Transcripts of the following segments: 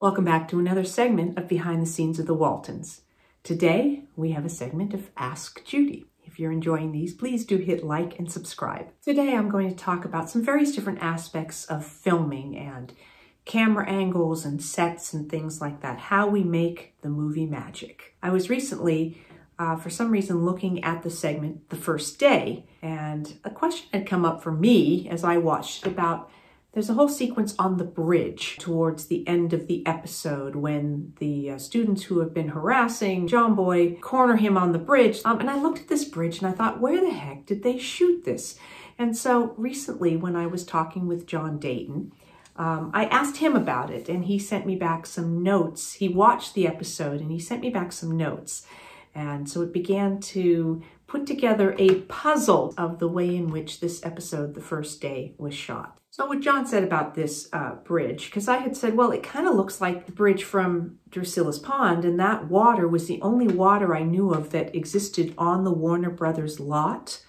Welcome back to another segment of Behind the Scenes of the Waltons. Today, we have a segment of Ask Judy. If you're enjoying these, please do hit like and subscribe. Today, I'm going to talk about some various different aspects of filming and camera angles and sets and things like that, how we make the movie magic. I was recently, for some reason, looking at the segment The First Day, and a question had come up for me as I watched about there's a whole sequence on the bridge towards the end of the episode when the students who have been harassing John Boy corner him on the bridge. And I looked at this bridge and I thought, where the heck did they shoot this? And so recently when I was talking with John Dayton, I asked him about it and he sent me back some notes. He watched the episode and he sent me back some notes. And so it began to put together a puzzle of the way in which this episode, The First Day, was shot. So what John said about this bridge, because I had said, well, it kind of looks like the bridge from Drusilla's Pond, and that water was the only water I knew of that existed on the Warner Brothers lot.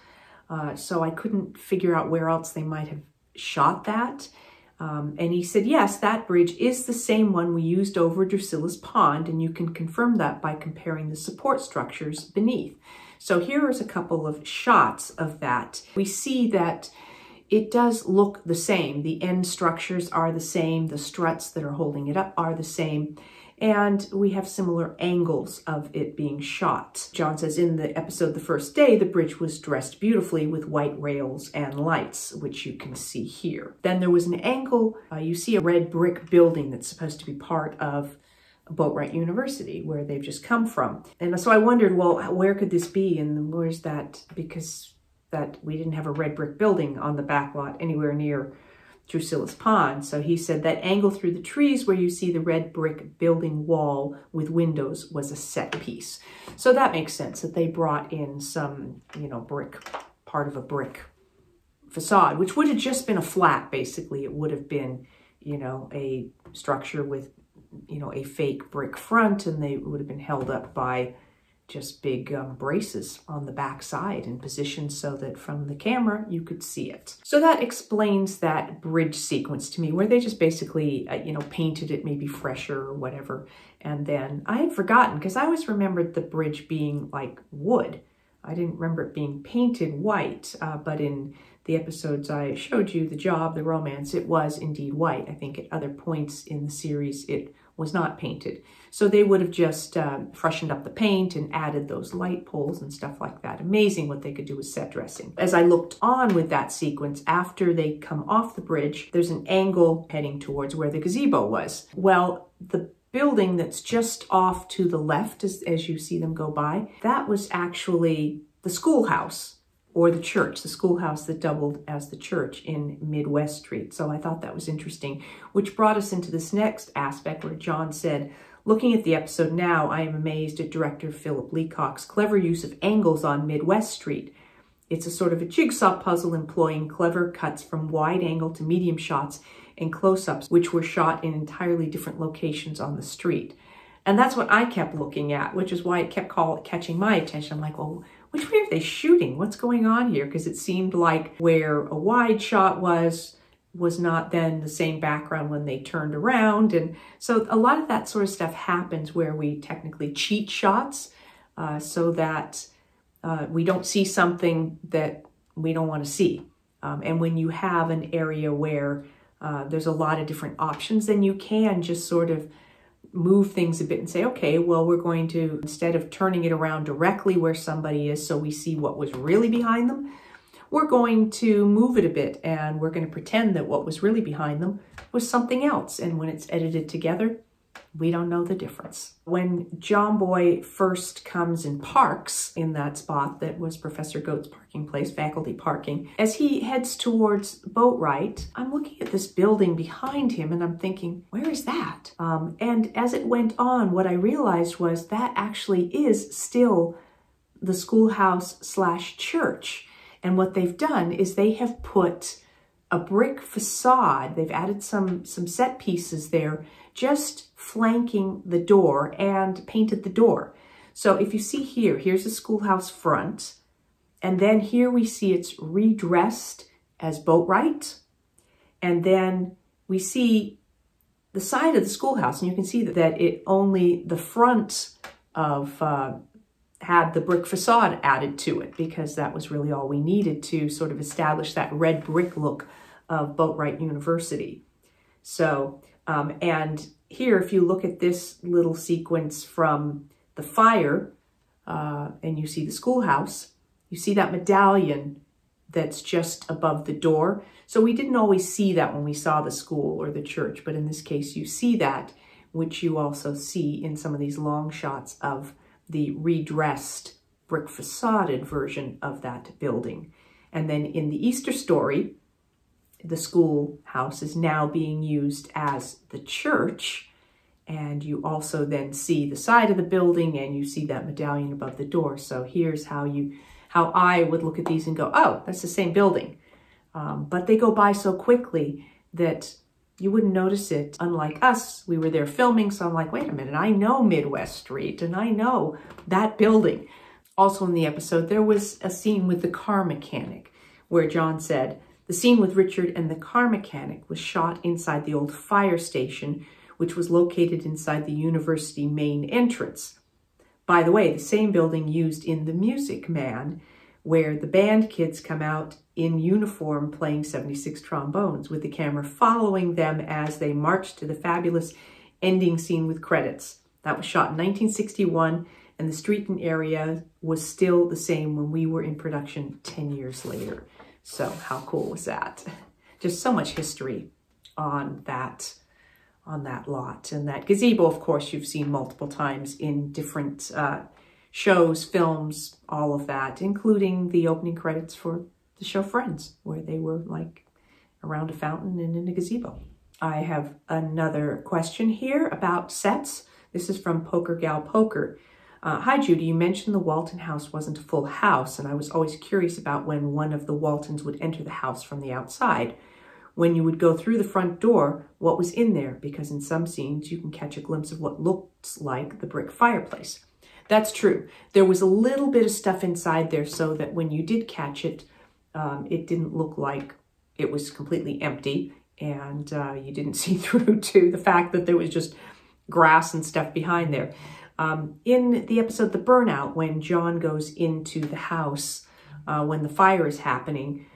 So I couldn't figure out where else they might have shot that. And he said, yes, that bridge is the same one we used over Drusilla's Pond, and you can confirm that by comparing the support structures beneath. So here is a couple of shots of that. We see that it does look the same. The end structures are the same. The struts that are holding it up are the same. And we have similar angles of it being shot. John says in the episode The First Day, the bridge was dressed beautifully with white rails and lights, which you can see here. Then there was an angle. You see a red brick building that's supposed to be part of Boatwright University, where they've just come from. And so I wondered, well, where could this be? And where's that? Because that we didn't have a red brick building on the back lot anywhere near Drusilla's Pond. So he said that angle through the trees where you see the red brick building wall with windows was a set piece. So that makes sense that they brought in some, brick, part of a brick facade, which would have just been a flat, basically. It would have been, a structure with, a fake brick front, and they would have been held up by just big braces on the back side and positioned so that from the camera you could see it. So that explains that bridge sequence to me, where they just basically, painted it maybe fresher or whatever. And then I had forgotten, because I always remembered the bridge being like wood. I didn't remember it being painted white, but in the episodes I showed you, The Job, The Romance, it was indeed white. I think at other points in the series it was not painted. So they would have just freshened up the paint and added those light poles and stuff like that. Amazing what they could do with set dressing. As I looked on with that sequence, after they come off the bridge, there's an angle heading towards where the gazebo was. Well, the building that's just off to the left as you see them go by, that was actually the schoolhouse, or the church, the schoolhouse that doubled as the church in Midwest Street. So I thought that was interesting, which brought us into this next aspect where John said, looking at the episode now, I am amazed at director Philip Leacock's clever use of angles on Midwest Street. It's a sort of a jigsaw puzzle employing clever cuts from wide angle to medium shots and close-ups, which were shot in entirely different locations on the street. And that's what I kept looking at, which is why it kept catching my attention. I'm like, well, which way are they shooting? What's going on here? Because it seemed like where a wide shot was not then the same background when they turned around. And so a lot of that sort of stuff happens where we technically cheat shots so that we don't see something that we don't want to see. And when you have an area where there's a lot of different options, then you can just sort of move things a bit and say, okay, well, we're going to, instead of turning it around directly where somebody is so we see what was really behind them, we're going to move it a bit and we're going to pretend that what was really behind them was something else. And when it's edited together, we don't know the difference. When John Boy first comes and parks in that spot that was Professor Goat's parking place, faculty parking, as he heads towards Boatwright, I'm looking at this building behind him and I'm thinking, where is that? And as it went on, what I realized was that actually is still the schoolhouse / church. And what they've done is they have put a brick facade. They've added some set pieces there, just flanking the door, and painted the door. So if you see here, here's the schoolhouse front, and then here we see it's redressed as Boatwright, and then we see the side of the schoolhouse, and you can see that it only the front of had the brick facade added to it, because that was really all we needed to sort of establish that red brick look of Boatwright University. So, and here, if you look at this little sequence from the fire, and you see the schoolhouse, you see that medallion that's just above the door. So we didn't always see that when we saw the school or the church, but in this case you see that, which you also see in some of these long shots of the redressed brick facaded version of that building. And then in the Easter story, the schoolhouse is now being used as the church, and you also then see the side of the building and you see that medallion above the door. So here's how I would look at these and go, oh, that's the same building. But they go by so quickly that you wouldn't notice it. Unlike us, we were there filming, so I'm like, wait a minute, I know Midwest Street and I know that building. Also in the episode, there was a scene with the car mechanic where John said, the scene with Richard and the car mechanic was shot inside the old fire station, which was located inside the university main entrance. By the way, the same building used in The Music Man, where the band kids come out in uniform playing 76 trombones, with the camera following them as they march to the fabulous ending scene with credits. That was shot in 1961, and the street and area was still the same when we were in production 10 years later. So how cool was that? Just so much history on that lot. And that gazebo, of course, you've seen multiple times in different shows, films, all of that, including the opening credits for the show Friends, where they were like around a fountain and in a gazebo. I have another question here about sets. This is from Poker Gal Poker. Hi, Judy. You mentioned the Walton house wasn't a full house, and I was always curious about when one of the Waltons would enter the house from the outside. When you would go through the front door, what was in there? Because in some scenes, you can catch a glimpse of what looks like the brick fireplace. That's true. There was a little bit of stuff inside there so that when you did catch it, it didn't look like it was completely empty, and you didn't see through to the fact that there was just grass and stuff behind there. In the episode The Burnout, when John goes into the house, when the fire is happening,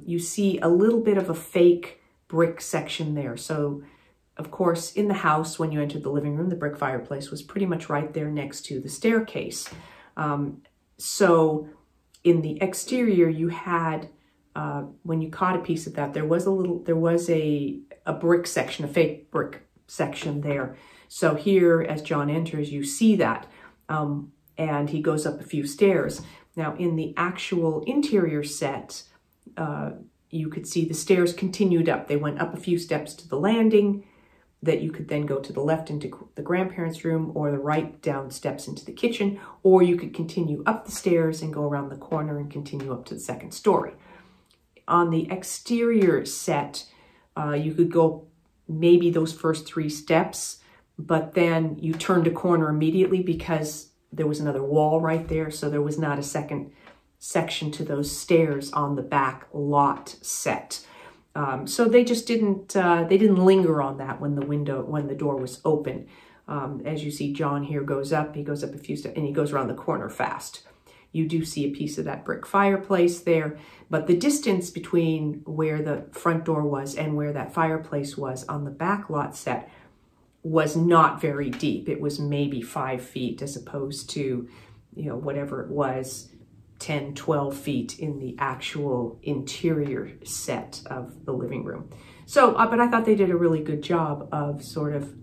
you see a little bit of a fake brick section there. So, of course, in the house, when you entered the living room, the brick fireplace was pretty much right there next to the staircase. So in the exterior, you had, when you caught a piece of that, there was a brick section, a fake brick section there. So here, as John enters, you see that, and he goes up a few stairs. Now, in the actual interior set, you could see the stairs continued up. They went up a few steps to the landing, that you could then go to the left into the grandparents' room, or the right down steps into the kitchen, or you could continue up the stairs and go around the corner and continue up to the second story. On the exterior set, you could go maybe those first 3 steps, but then you turned a corner immediately because there was another wall right there, so there was not a second section to those stairs on the back lot set. So they just didn't linger on that when the door was open. As you see, John here goes up a few steps, and he goes around the corner fast. You do see a piece of that brick fireplace there, but the distance between where the front door was and where that fireplace was on the back lot set was not very deep. It was maybe 5 feet as opposed to, whatever it was, 10, 12 feet in the actual interior set of the living room. So, but I thought they did a really good job of sort of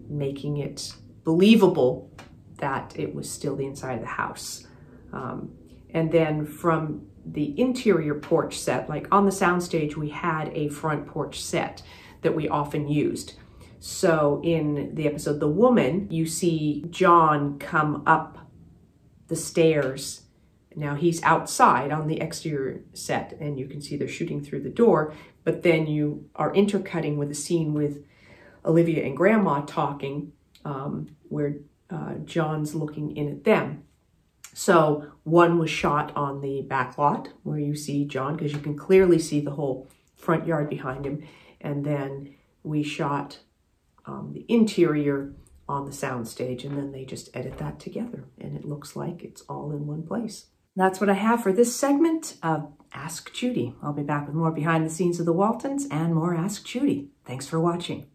making it believable that it was still the inside of the house. And then from the interior porch set, like on the soundstage, we had a front porch set that we often used. So in the episode The Woman, you see John come up the stairs. Now he's outside on the exterior set, and you can see they're shooting through the door, but then you are intercutting with a scene with Olivia and Grandma talking, where John's looking in at them. So one was shot on the back lot where you see John, because you can clearly see the whole front yard behind him. And then we shot the interior on the soundstage, and then they just edit that together, and it looks like it's all in one place. That's what I have for this segment of Ask Judy. I'll be back with more behind the scenes of the Waltons and more Ask Judy. Thanks for watching.